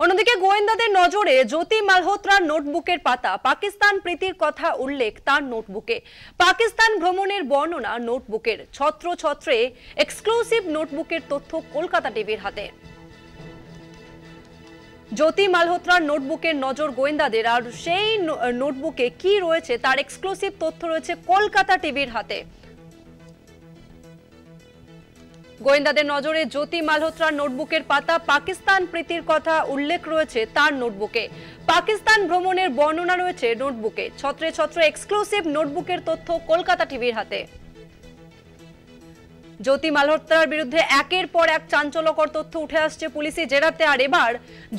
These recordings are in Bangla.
অন্যদিকে গোয়েন্দাদের নজরে জ্যোতি মালহোত্রার নোটবুকের পাতা পাকিস্তান প্রীতির কথা উল্লেখ তার নোটবুকে। পাকিস্তান ভ্রমণের বর্ণনা নোটবুকের, ছত্র ছত্রে এক্সক্লুসিভ নোটবুকের তথ্য কলকাতা টিভির হাতে। জ্যোতি মালহোত্রার নোটবুকের নজর গোয়েন্দাদের, আর সেই নোটবুকে কি রয়েছে তার এক্সক্লুসিভ তথ্য রয়েছে কলকাতা টিভির হাতে। গোয়েন্দাদের নজরে জ্যোতি মালহোত্রার নোটবুকের পাতা পাকিস্তান প্রীতির কথা উল্লেখ রয়েছে তার নোটবুকে। পাকিস্তান ভ্রমণের বর্ণনা রয়েছে নোটবুকে, ছত্রে ছত্রে এক্সক্লুসিভ নোটবুকের তথ্য কলকাতা টিভির হাতে। জ্যোতি মালহোত্রার বিরুদ্ধে একের পর এক চাঞ্চল্যকর তথ্য উঠে আসছে পুলিশি জেরাতে, আর এবার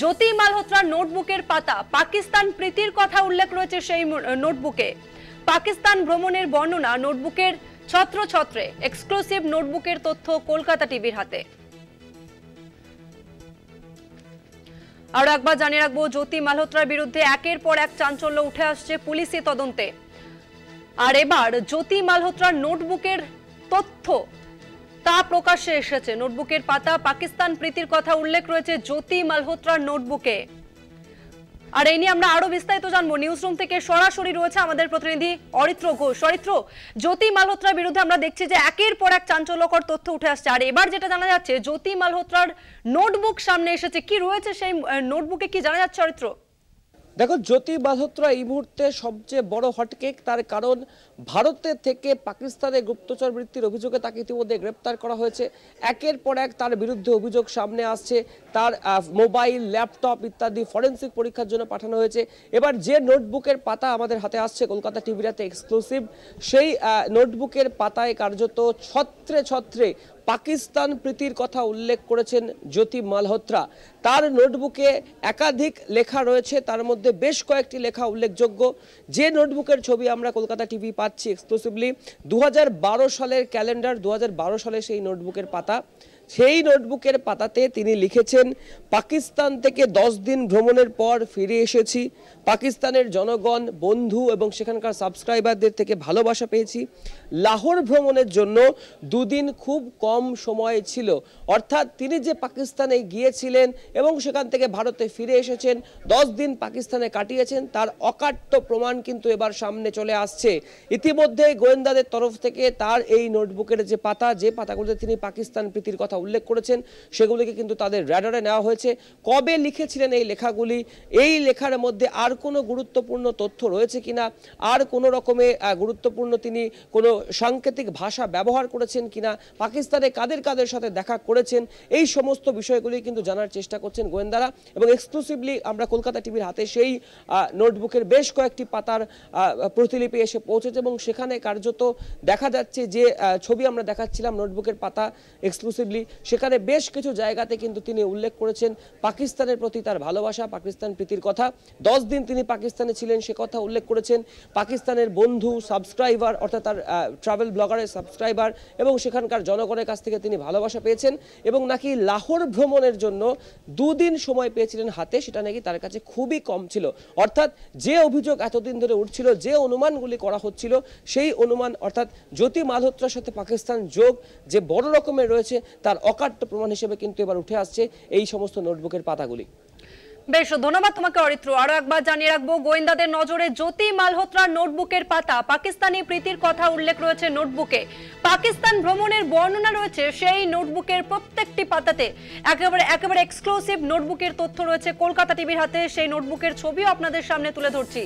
জ্যোতি মালহোত্রার নোটবুকের পাতা পাকিস্তান প্রীতির কথা উল্লেখ রয়েছে সেই নোটবুকে। পাকিস্তান ভ্রমণের বর্ণনা নোটবুকের, ছত্র ছত্রে এক্সক্লুসিভ নোটবুকের তথ্য কলকাতা টিভির হাতে। আরো একবার জানিয়ে রাখবো, জ্যোতি মালহোত্রার বিরুদ্ধে একের পর এক চাঞ্চল্য উঠে আসছে পুলিশি তদন্তে, আর এবার জ্যোতি মালহোত্রার নোটবুকের তথ্য তা প্রকাশ্যে এসেছে। নোটবুকের পাতা পাকিস্তান প্রীতির কথা উল্লেখ রয়েছে জ্যোতি মালহোত্রার নোটবুকে। আর এই নিয়ে আমরা আরো বিস্তারিত জানবো। নিউজরুম থেকে সরাসরি রয়েছে আমাদের প্রতিনিধি অরিত্র ঘোষ। অরিত্র, জ্যোতি মালহোত্রার বিরুদ্ধে আমরা দেখছি যে একের পর এক চাঞ্চল্যকর তথ্য উঠে আসছে, আর এবার যেটা জানা যাচ্ছে জ্যোতি মালহোত্রার নোটবুক সামনে এসেছে। কি রয়েছে সেই নোটবুকে, কি জানা যাচ্ছে অরিত্র? দেখো, জ্যোতি মালহোত্রা এই মুহূর্তে সবচেয়ে বড় হটকেক, তার কারণ ভারতের থেকে পাকিস্তানে গুপ্তচর বৃত্তির অভিযোগে তাকে ইতিমধ্যে গ্রেপ্তার করা হয়েছে। একের পর এক তার বিরুদ্ধে অভিযোগ সামনে আসছে। তার মোবাইল, ল্যাপটপ ইত্যাদি ফরেন্সিক পরীক্ষার জন্য পাঠানো হয়েছে। এবার যে নোটবুকের পাতা আমাদের হাতে আসছে কলকাতা টিভির হাতে এক্সক্লুসিভ, সেই নোটবুকের পাতায় কার্যত ছত্রে ছত্রে পাকিস্তান প্রীতির কথা উল্লেখ করেছেন জ্যোতি মালহোত্রা। তার নোটবুকে একাধিক লেখা রয়েছে, তার মধ্যে বেশ কয়েকটি লেখা উল্লেখযোগ্য। যে নোটবুকের ছবি আমরা কলকাতা টিভি পাচ্ছি এক্সক্লুসিভলি, 2012 সালের ক্যালেন্ডার, 2012 সালে সেই নোটবুকের পাতা। সেই নোটবুকের পাতাতে তিনি লিখেছেন, পাকিস্তান থেকে 10 দিন ভ্রমণের পর ফিরে এসেছি। পাকিস্তানের জনগণ, বন্ধু এবং সেখানকার সাবস্ক্রাইবারদের থেকে ভালোবাসা পেয়েছি। লাহোর ভ্রমণের জন্য 2 দিন খুব কম সময় ছিল। অর্থাৎ তিনি যে পাকিস্তানে গিয়েছিলেন এবং সেখান থেকে ভারতে ফিরে এসেছেন, 10 দিন পাকিস্তানে কাটিয়েছেন, তার অকাট্য প্রমাণ কিন্তু এবার সামনে চলে আসছে। ইতিমধ্যে গোয়েন্দাদের তরফ থেকে তার এই নোটবুকের যে পাতা, যে পাতাগুলোতে তিনি পাকিস্তান প্রীতির কথা উল্লেখ করেছেন, সেগুলিকে কিন্তু তাদের রাডারে নেওয়া হয়েছে। কবে লিখেছিলেন এই লেখাগুলি, এই লেখার মধ্যে আর কোনো গুরুত্বপূর্ণ তথ্য রয়েছে কিনা, আর কোনো রকমের গুরুত্বপূর্ণ তিনি কোনো সাংকেতিক ভাষা ব্যবহার করেছেন কিনা, পাকিস্তানে কাদের কাদের সাথে দেখা করেছেন, এই সমস্ত বিষয়গুলি কিন্তু জানার চেষ্টা করছেন গোয়েন্দারা। এবং এক্সক্লুসিভলি আমরা কলকাতা টিভির হাতে সেই নোটবুকের বেশ কয়েকটি পাতার প্রতিলিপি এসে পৌঁছেছে, এবং সেখানে কার্যত দেখা যাচ্ছে যে ছবি আমরা দেখাচ্ছিলাম নোটবুকের পাতা এক্সক্লুসিভলি, সেখানে বেশ কিছু জায়গাতে কিন্তু তিনি উল্লেখ করেছেন পাকিস্তানের প্রতি তার ভালোবাসা, পাকিস্তান প্রীতির কথা। 10 দিন তিনি পাকিস্তানে ছিলেন সে কথা উল্লেখ করেছেন। পাকিস্তানের বন্ধু, সাবস্ক্রাইবার, অর্থাৎ তার ট্রাভেল ব্লগারের সাবস্ক্রাইবার এবং সেখানকার জনগণের কাছ থেকে তিনি ভালোবাসা পেয়েছেন, এবং নাকি লাহোর ভ্রমণের জন্য 2 দিন সময় পেয়েছিলেন হাতে, সেটা নাকি তার কাছে খুবই কম ছিল। অর্থাৎ যে অভিযোগ এতদিন ধরে উঠছিল, যে অনুমানগুলি করা হচ্ছিল, সেই অনুমান অর্থাৎ জ্যোতি মালহোত্রার সাথে পাকিস্তান যোগ যে বড় রকমের রয়েছে, তার অকাট্য প্রমাণ হিসেবে কিন্তু এবার উঠে আসছে এই সমস্ত নোটবুকের পাতাগুলি। বেশ, ধন্যবাদ তোমাকে অরিত্র। আরো একবার জানিয়ে রাখবো, গোয়েন্দাদের নজরে জ্যোতি মালহোত্রার নোটবুকের পাতা পাকিস্তানি প্রীতির কথা উল্লেখ রয়েছে নোটবুকে। পাকিস্তান ভ্রমণের বর্ণনা রয়েছে সেই নোটবুকের প্রত্যেকটি পাতাতে। একেবারে এক্সক্লুসিভ নোটবুকের তথ্য রয়েছে কলকাতা টিভির হাতে। সেই নোটবুকের ছবিও আপনাদের সামনে তুলে ধরছি।